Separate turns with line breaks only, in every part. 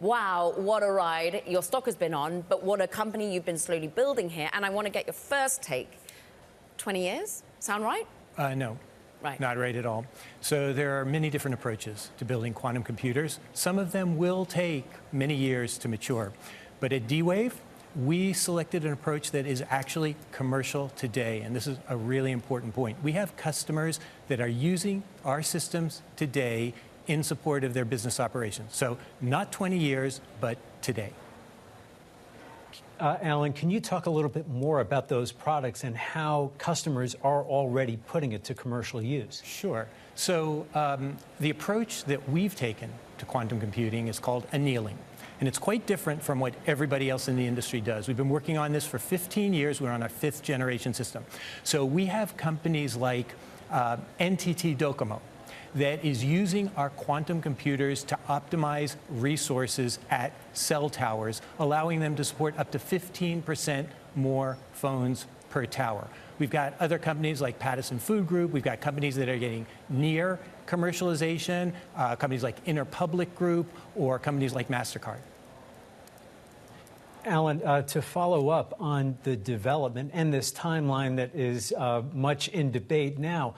wow, what a ride your stock has been on, but what a company you've been slowly building here. And I want to get your first take. 20 years? Sound right?
No.
Right.
Not right at all. So there are many different approaches to building quantum computers. Some of them will take many years to mature. But at D-Wave, we selected an approach that is actually commercial today. And this is a really important point. We have customers that are using our systems today in support of their business operations. So not 20 years, but today.
Alan, can you talk a little bit more about those products and how customers are already putting it to commercial use?
Sure. So the approach that we've taken to quantum computing is called annealing. And it's quite different from what everybody else in the industry does. We've been working on this for 15 years. We're on our 5th generation system. So we have companies like NTT Docomo that is using our quantum computers to optimize resources at cell towers, allowing them to support up to 15% more phones per tower. We've got other companies like Pattison Food Group. We've got companies that are getting near commercialization, companies like Interpublic Group, or companies like MasterCard.
Alan, to follow up on the development and this timeline that is much in debate now,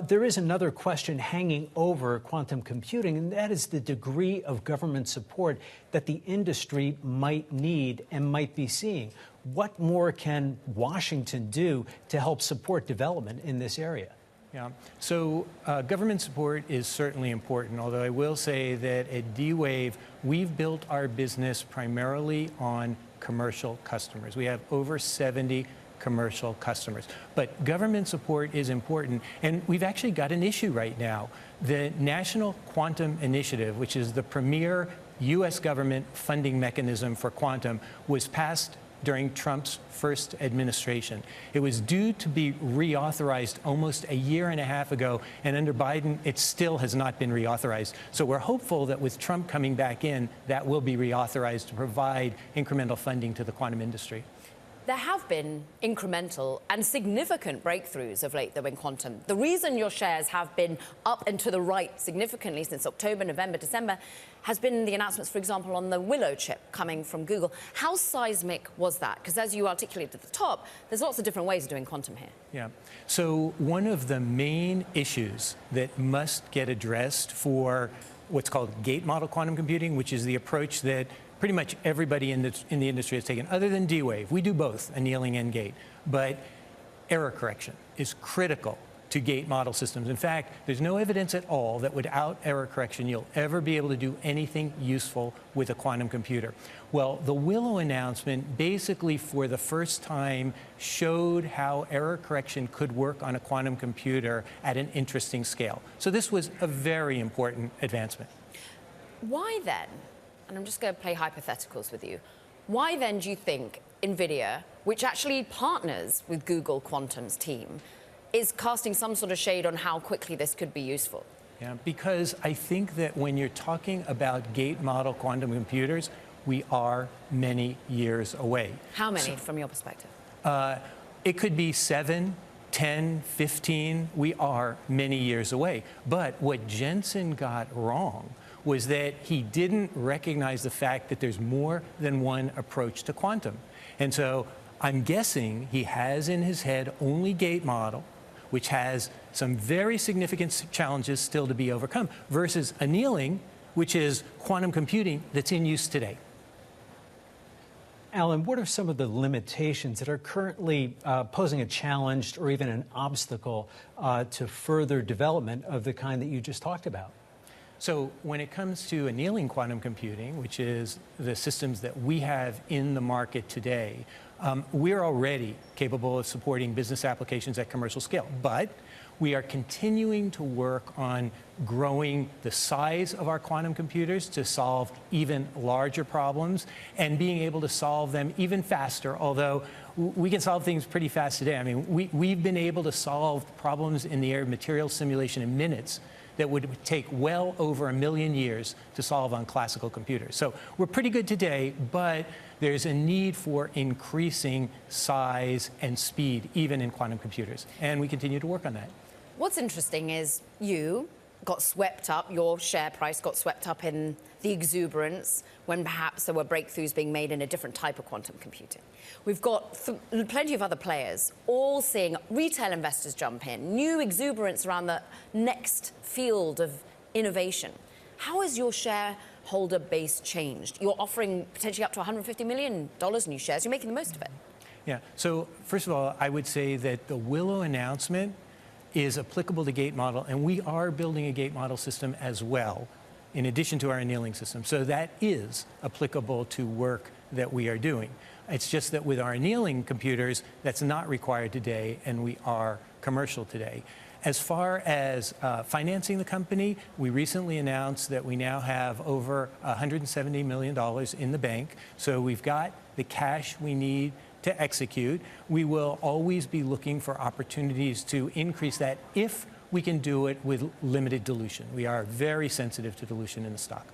there is another question hanging over quantum computing, and that is the degree of government support that the industry might need and might be seeing. What more can Washington do to help support development in this area?
Yeah, so government support is certainly important, although I will say that at D-Wave, we've built our business primarily on commercial customers. We have over 70 commercial customers. But government support is important, and we've actually got an issue right now. The National Quantum Initiative, which is the premier U.S. government funding mechanism for quantum, was passed during Trump's first administration. It was due to be reauthorized almost a year and a half ago, and under Biden, it still has not been reauthorized. So we're hopeful that with Trump coming back in, that will be reauthorized to provide incremental funding to the quantum industry.
There have been incremental and significant breakthroughs of late, though, in quantum. The reason your shares have been up and to the right significantly since October, November, December has been the announcements, for example, on the Willow chip coming from Google. How seismic was that? Because as you articulated at the top, there's lots of different ways of doing quantum here.
Yeah. So one of the main issues that must get addressed for what's called gate model quantum computing, which is the approach that pretty much everybody in the industry has taken, other than D-Wave. We do both annealing and gate. But error correction is critical to gate model systems. In fact, there's no evidence at all that without error correction, you'll ever be able to do anything useful with a quantum computer. Well, the Willow announcement basically for the first time showed how error correction could work on a quantum computer at an interesting scale. So this was a very important advancement.
Why then? And I'm just going to play hypotheticals with you. Why then do you think Nvidia, which actually partners with Google Quantum's team, is casting some sort of shade on how quickly this could be useful?
Yeah, because I think that when you're talking about gate model quantum computers, we are many years away.
How many from your perspective?
It could be 7, 10, 15. We are many years away. But what Jensen got wrong was that he didn't recognize the fact that there's more than one approach to quantum. And so I'm guessing he has in his head only gate model, which has some very significant challenges still to be overcome, versus annealing, which is quantum computing that's in use today.
Alan, what are some of the limitations that are currently posing a challenge or even an obstacle to further development of the kind that you just talked about?
So when it comes to annealing quantum computing, which is the systems that we have in the market today, we're already capable of supporting business applications at commercial scale. But we are continuing to work on growing the size of our quantum computers to solve even larger problems and being able to solve them even faster, although we can solve things pretty fast today. I mean, we've been able to solve problems in the area of material simulation in minutes that would take well over 1 million years to solve on classical computers. So we're pretty good today, but there's a need for increasing size and speed, even in quantum computers. And we continue to work on that.
What's interesting is you, got swept up, your share price got swept up in the exuberance when perhaps there were breakthroughs being made in a different type of quantum computing. We've got plenty of other players all seeing retail investors jump in, new exuberance around the next field of innovation. How has your shareholder base changed? You're offering potentially up to $150 million new shares. You're making the most of it.
Yeah. So first of all, I would say that the Willow announcement is applicable to gate model, and we are building a gate model system as well, in addition to our annealing system. So that is applicable to work that we are doing. It's just that with our annealing computers, that's not required today, and we are commercial today. As far as financing the company, we recently announced that we now have over $170 million in the bank. So we've got the cash we need to execute. We will always be looking for opportunities to increase that if we can do it with limited dilution. We are very sensitive to dilution in the stock.